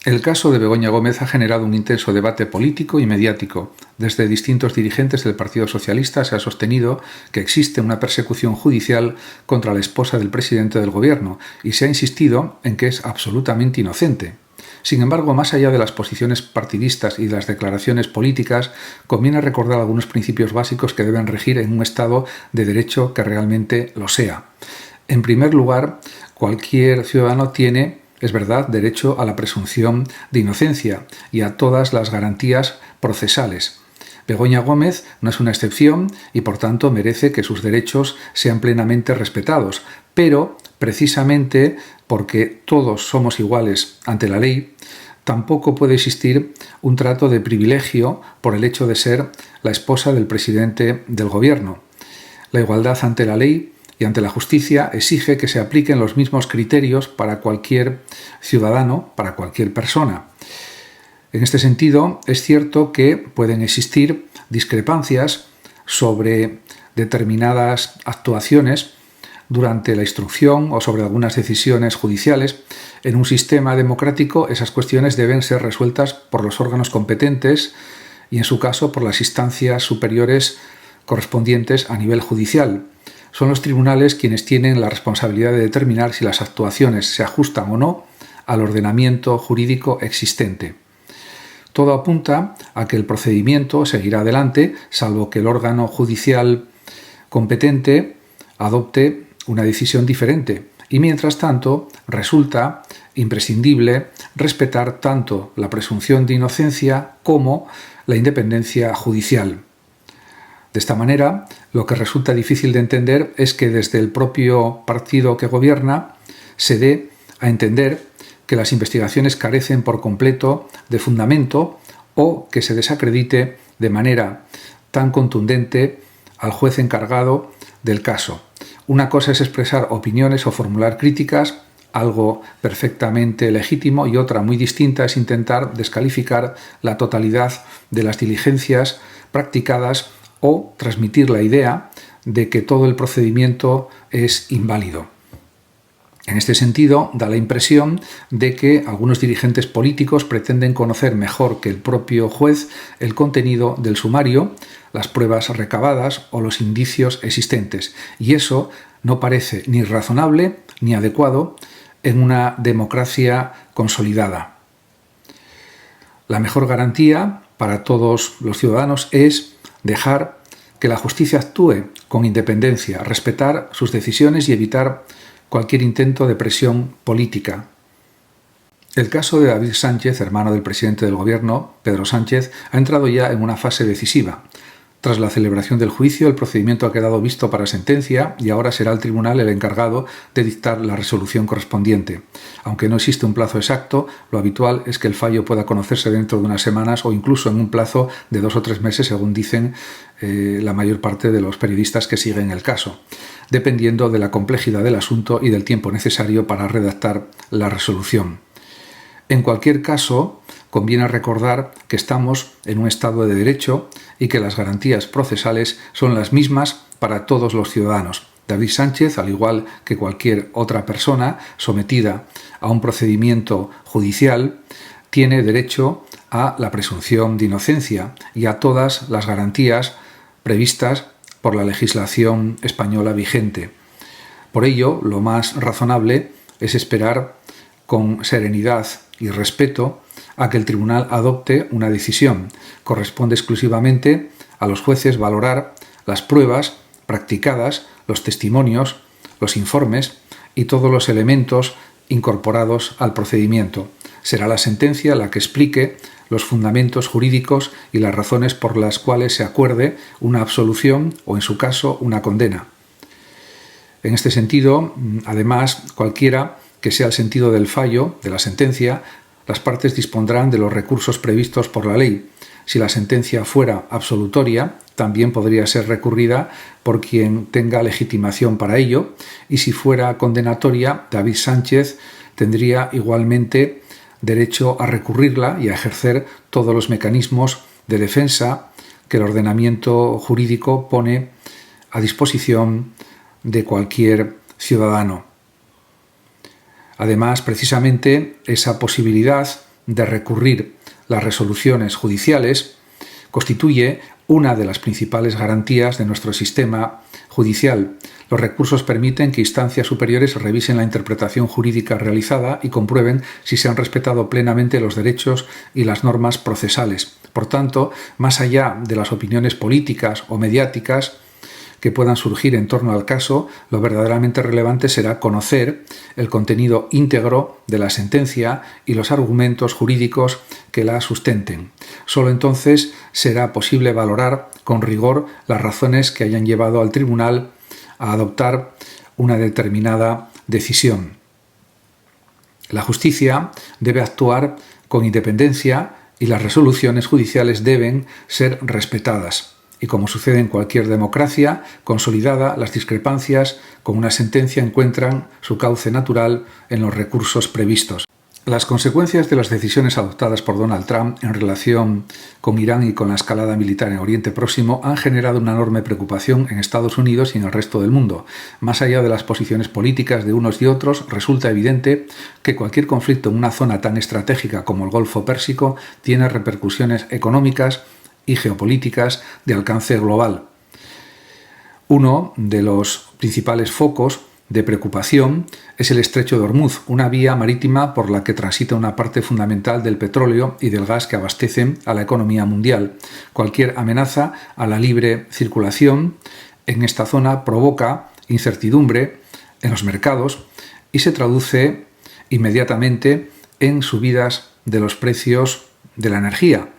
El caso de Begoña Gómez ha generado un intenso debate político y mediático. Desde distintos dirigentes del Partido Socialista se ha sostenido que existe una persecución judicial contra la esposa del presidente del Gobierno y se ha insistido en que es absolutamente inocente. Sin embargo, más allá de las posiciones partidistas y de las declaraciones políticas, conviene recordar algunos principios básicos que deben regir en un Estado de Derecho que realmente lo sea. En primer lugar, cualquier ciudadano tiene, es verdad, derecho a la presunción de inocencia y a todas las garantías procesales. Begoña Gómez no es una excepción y, por tanto, merece que sus derechos sean plenamente respetados, pero, precisamente porque todos somos iguales ante la ley, tampoco puede existir un trato de privilegio por el hecho de ser la esposa del presidente del Gobierno. La igualdad ante la ley y ante la justicia exige que se apliquen los mismos criterios para cualquier ciudadano, para cualquier persona. En este sentido, es cierto que pueden existir discrepancias sobre determinadas actuaciones durante la instrucción o sobre algunas decisiones judiciales. En un sistema democrático, esas cuestiones deben ser resueltas por los órganos competentes y, en su caso, por las instancias superiores correspondientes a nivel judicial. Son los tribunales quienes tienen la responsabilidad de determinar si las actuaciones se ajustan o no al ordenamiento jurídico existente. Todo apunta a que el procedimiento seguirá adelante, salvo que el órgano judicial competente adopte una decisión diferente. Y mientras tanto, resulta imprescindible respetar tanto la presunción de inocencia como la independencia judicial. De esta manera, lo que resulta difícil de entender es que desde el propio partido que gobierna se dé a entender que las investigaciones carecen por completo de fundamento o que se desacredite de manera tan contundente al juez encargado del caso. Una cosa es expresar opiniones o formular críticas, algo perfectamente legítimo, y otra muy distinta es intentar descalificar la totalidad de las diligencias practicadas o transmitir la idea de que todo el procedimiento es inválido. En este sentido, da la impresión de que algunos dirigentes políticos pretenden conocer mejor que el propio juez el contenido del sumario, las pruebas recabadas o los indicios existentes, y eso no parece ni razonable ni adecuado en una democracia consolidada. La mejor garantía para todos los ciudadanos es dejar que la justicia actúe con independencia, respetar sus decisiones y evitar cualquier intento de presión política. El caso de David Sánchez, hermano del presidente del Gobierno, Pedro Sánchez, ha entrado ya en una fase decisiva. Tras la celebración del juicio, el procedimiento ha quedado visto para sentencia y ahora será el tribunal el encargado de dictar la resolución correspondiente. Aunque no existe un plazo exacto, lo habitual es que el fallo pueda conocerse dentro de unas semanas o incluso en un plazo de 2 o 3 meses, según dicen la mayor parte de los periodistas que siguen el caso, dependiendo de la complejidad del asunto y del tiempo necesario para redactar la resolución. En cualquier caso, conviene recordar que estamos en un Estado de Derecho y que las garantías procesales son las mismas para todos los ciudadanos. David Sánchez, al igual que cualquier otra persona sometida a un procedimiento judicial, tiene derecho a la presunción de inocencia y a todas las garantías previstas por la legislación española vigente. Por ello, lo más razonable es esperar con serenidad y respeto a que el tribunal adopte una decisión. Corresponde exclusivamente a los jueces valorar las pruebas practicadas, los testimonios, los informes y todos los elementos incorporados al procedimiento. Será la sentencia la que explique los fundamentos jurídicos y las razones por las cuales se acuerde una absolución o, en su caso, una condena. En este sentido, además, cualquiera que sea el sentido del fallo, de la sentencia, las partes dispondrán de los recursos previstos por la ley. Si la sentencia fuera absolutoria, también podría ser recurrida por quien tenga legitimación para ello, y si fuera condenatoria, David Sánchez tendría igualmente derecho a recurrirla y a ejercer todos los mecanismos de defensa que el ordenamiento jurídico pone a disposición de cualquier ciudadano. Además, precisamente esa posibilidad de recurrir las resoluciones judiciales constituye una de las principales garantías de nuestro sistema judicial. Los recursos permiten que instancias superiores revisen la interpretación jurídica realizada y comprueben si se han respetado plenamente los derechos y las normas procesales. Por tanto, más allá de las opiniones políticas o mediáticas que puedan surgir en torno al caso, lo verdaderamente relevante será conocer el contenido íntegro de la sentencia y los argumentos jurídicos que la sustenten. Solo entonces será posible valorar con rigor las razones que hayan llevado al tribunal a adoptar una determinada decisión. La justicia debe actuar con independencia y las resoluciones judiciales deben ser respetadas. Y como sucede en cualquier democracia consolidada, las discrepancias con una sentencia encuentran su cauce natural en los recursos previstos. Las consecuencias de las decisiones adoptadas por Donald Trump en relación con Irán y con la escalada militar en Oriente Próximo han generado una enorme preocupación en Estados Unidos y en el resto del mundo. Más allá de las posiciones políticas de unos y otros, resulta evidente que cualquier conflicto en una zona tan estratégica como el Golfo Pérsico tiene repercusiones económicas y geopolíticas de alcance global. Uno de los principales focos de preocupación es el Estrecho de Hormuz, una vía marítima por la que transita una parte fundamental del petróleo y del gas que abastecen a la economía mundial. Cualquier amenaza a la libre circulación en esta zona provoca incertidumbre en los mercados y se traduce inmediatamente en subidas de los precios de la energía,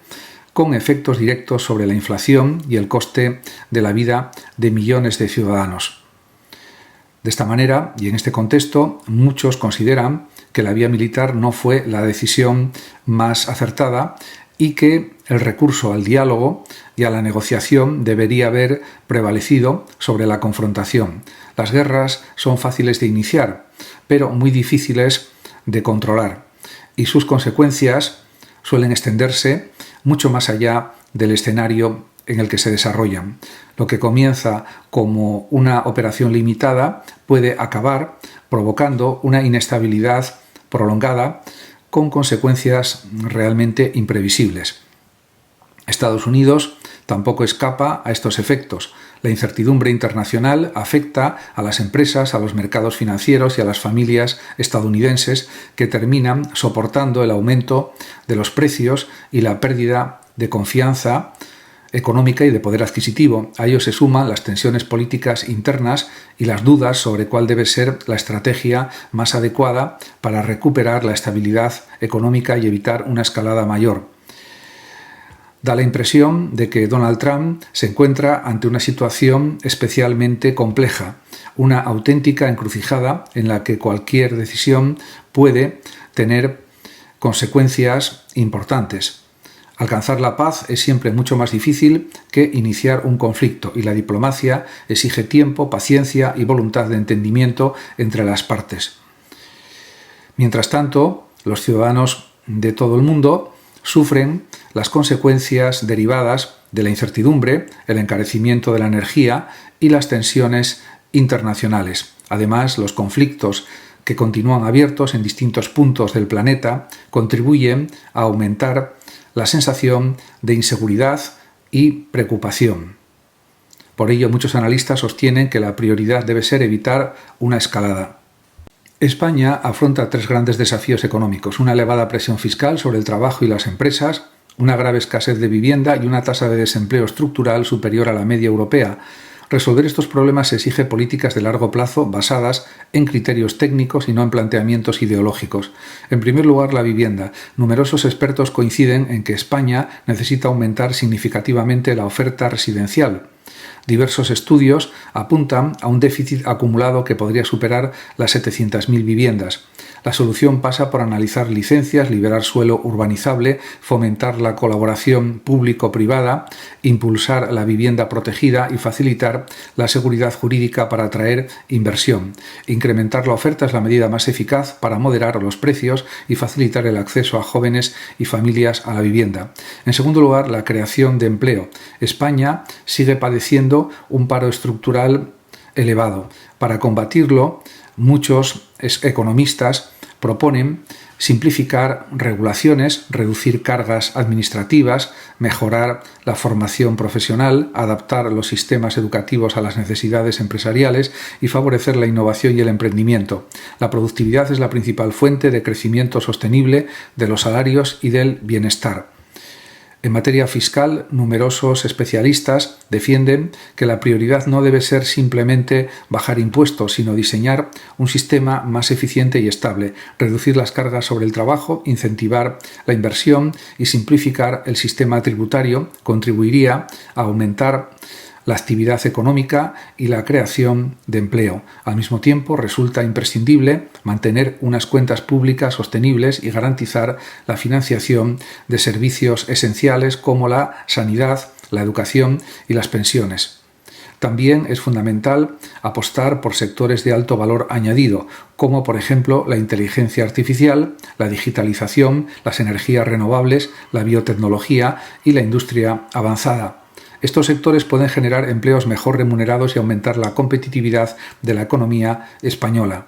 con efectos directos sobre la inflación y el coste de la vida de millones de ciudadanos. De esta manera, y en este contexto, muchos consideran que la vía militar no fue la decisión más acertada y que el recurso al diálogo y a la negociación debería haber prevalecido sobre la confrontación. Las guerras son fáciles de iniciar, pero muy difíciles de controlar, y sus consecuencias suelen extenderse mucho más allá del escenario en el que se desarrollan. Lo que comienza como una operación limitada puede acabar provocando una inestabilidad prolongada con consecuencias realmente imprevisibles. Estados Unidos tampoco escapa a estos efectos. La incertidumbre internacional afecta a las empresas, a los mercados financieros y a las familias estadounidenses que terminan soportando el aumento de los precios y la pérdida de confianza económica y de poder adquisitivo. A ello se suman las tensiones políticas internas y las dudas sobre cuál debe ser la estrategia más adecuada para recuperar la estabilidad económica y evitar una escalada mayor. Da la impresión de que Donald Trump se encuentra ante una situación especialmente compleja, una auténtica encrucijada en la que cualquier decisión puede tener consecuencias importantes. Alcanzar la paz es siempre mucho más difícil que iniciar un conflicto, y la diplomacia exige tiempo, paciencia y voluntad de entendimiento entre las partes. Mientras tanto, los ciudadanos de todo el mundo sufren las consecuencias derivadas de la incertidumbre, el encarecimiento de la energía y las tensiones internacionales. Además, los conflictos que continúan abiertos en distintos puntos del planeta contribuyen a aumentar la sensación de inseguridad y preocupación. Por ello, muchos analistas sostienen que la prioridad debe ser evitar una escalada. España afronta tres grandes desafíos económicos: una elevada presión fiscal sobre el trabajo y las empresas, una grave escasez de vivienda y una tasa de desempleo estructural superior a la media europea. Resolver estos problemas exige políticas de largo plazo basadas en criterios técnicos y no en planteamientos ideológicos. En primer lugar, la vivienda. Numerosos expertos coinciden en que España necesita aumentar significativamente la oferta residencial. Diversos estudios apuntan a un déficit acumulado que podría superar las 700.000 viviendas. La solución pasa por analizar licencias, liberar suelo urbanizable, fomentar la colaboración público-privada, impulsar la vivienda protegida y facilitar la seguridad jurídica para atraer inversión. Incrementar la oferta es la medida más eficaz para moderar los precios y facilitar el acceso a jóvenes y familias a la vivienda. En segundo lugar, la creación de empleo. España sigue padeciendo un paro estructural elevado. Para combatirlo, muchos economistas proponen simplificar regulaciones, reducir cargas administrativas, mejorar la formación profesional, adaptar los sistemas educativos a las necesidades empresariales y favorecer la innovación y el emprendimiento. La productividad es la principal fuente de crecimiento sostenible de los salarios y del bienestar. En materia fiscal, numerosos especialistas defienden que la prioridad no debe ser simplemente bajar impuestos, sino diseñar un sistema más eficiente y estable, reducir las cargas sobre el trabajo, incentivar la inversión y simplificar el sistema tributario contribuiría a aumentar la actividad económica y la creación de empleo. Al mismo tiempo, resulta imprescindible mantener unas cuentas públicas sostenibles y garantizar la financiación de servicios esenciales como la sanidad, la educación y las pensiones. También es fundamental apostar por sectores de alto valor añadido, como por ejemplo la inteligencia artificial, la digitalización, las energías renovables, la biotecnología y la industria avanzada. Estos sectores pueden generar empleos mejor remunerados y aumentar la competitividad de la economía española.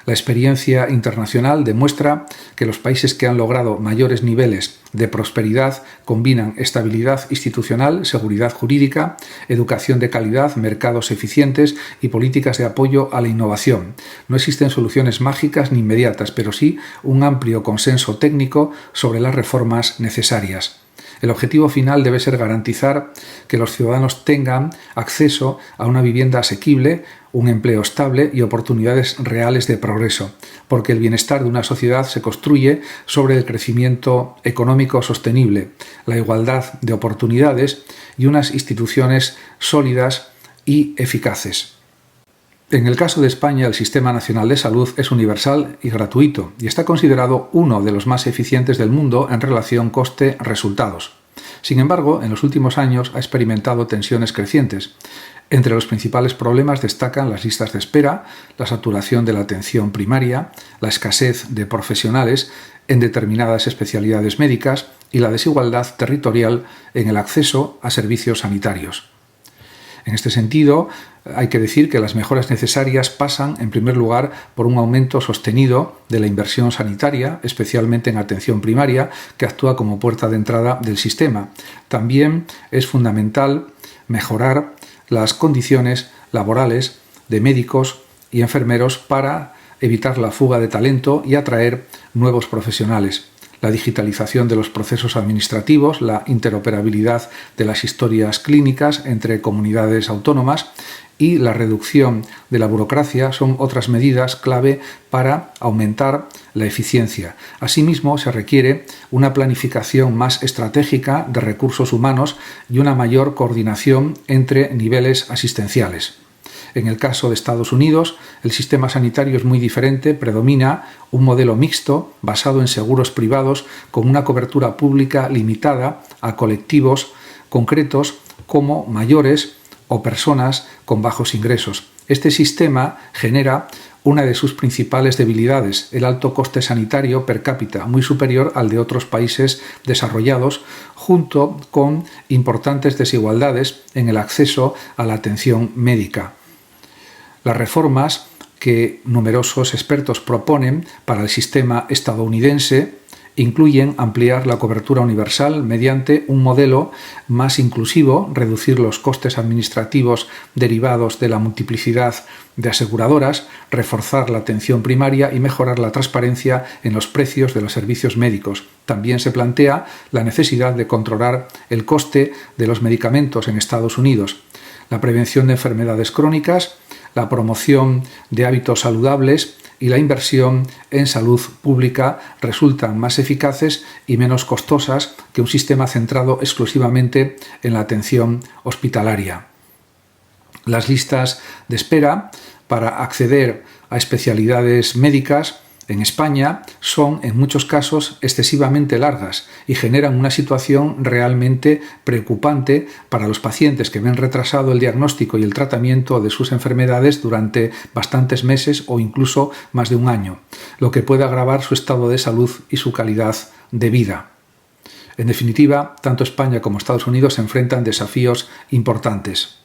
La experiencia internacional demuestra que los países que han logrado mayores niveles de prosperidad combinan estabilidad institucional, seguridad jurídica, educación de calidad, mercados eficientes y políticas de apoyo a la innovación. No existen soluciones mágicas ni inmediatas, pero sí un amplio consenso técnico sobre las reformas necesarias. El objetivo final debe ser garantizar que los ciudadanos tengan acceso a una vivienda asequible, un empleo estable y oportunidades reales de progreso, porque el bienestar de una sociedad se construye sobre el crecimiento económico sostenible, la igualdad de oportunidades y unas instituciones sólidas y eficaces. En el caso de España, el Sistema Nacional de Salud es universal y gratuito y está considerado uno de los más eficientes del mundo en relación coste-resultados. Sin embargo, en los últimos años ha experimentado tensiones crecientes. Entre los principales problemas destacan las listas de espera, la saturación de la atención primaria, la escasez de profesionales en determinadas especialidades médicas y la desigualdad territorial en el acceso a servicios sanitarios. En este sentido, hay que decir que las mejoras necesarias pasan, en primer lugar, por un aumento sostenido de la inversión sanitaria, especialmente en atención primaria, que actúa como puerta de entrada del sistema. También es fundamental mejorar las condiciones laborales de médicos y enfermeros para evitar la fuga de talento y atraer nuevos profesionales. La digitalización de los procesos administrativos, la interoperabilidad de las historias clínicas entre comunidades autónomas y la reducción de la burocracia son otras medidas clave para aumentar la eficiencia. Asimismo, se requiere una planificación más estratégica de recursos humanos y una mayor coordinación entre niveles asistenciales. En el caso de Estados Unidos, el sistema sanitario es muy diferente, predomina un modelo mixto basado en seguros privados con una cobertura pública limitada a colectivos concretos como mayores o personas con bajos ingresos. Este sistema genera una de sus principales debilidades, el alto coste sanitario per cápita, muy superior al de otros países desarrollados, junto con importantes desigualdades en el acceso a la atención médica. Las reformas que numerosos expertos proponen para el sistema estadounidense incluyen ampliar la cobertura universal mediante un modelo más inclusivo, reducir los costes administrativos derivados de la multiplicidad de aseguradoras, reforzar la atención primaria y mejorar la transparencia en los precios de los servicios médicos. También se plantea la necesidad de controlar el coste de los medicamentos en Estados Unidos, la prevención de enfermedades crónicas, la promoción de hábitos saludables y la inversión en salud pública resultan más eficaces y menos costosas que un sistema centrado exclusivamente en la atención hospitalaria. Las listas de espera para acceder a especialidades médicas en España son, en muchos casos, excesivamente largas y generan una situación realmente preocupante para los pacientes que ven retrasado el diagnóstico y el tratamiento de sus enfermedades durante bastantes meses o incluso más de un año, lo que puede agravar su estado de salud y su calidad de vida. En definitiva, tanto España como Estados Unidos se enfrentan desafíos importantes.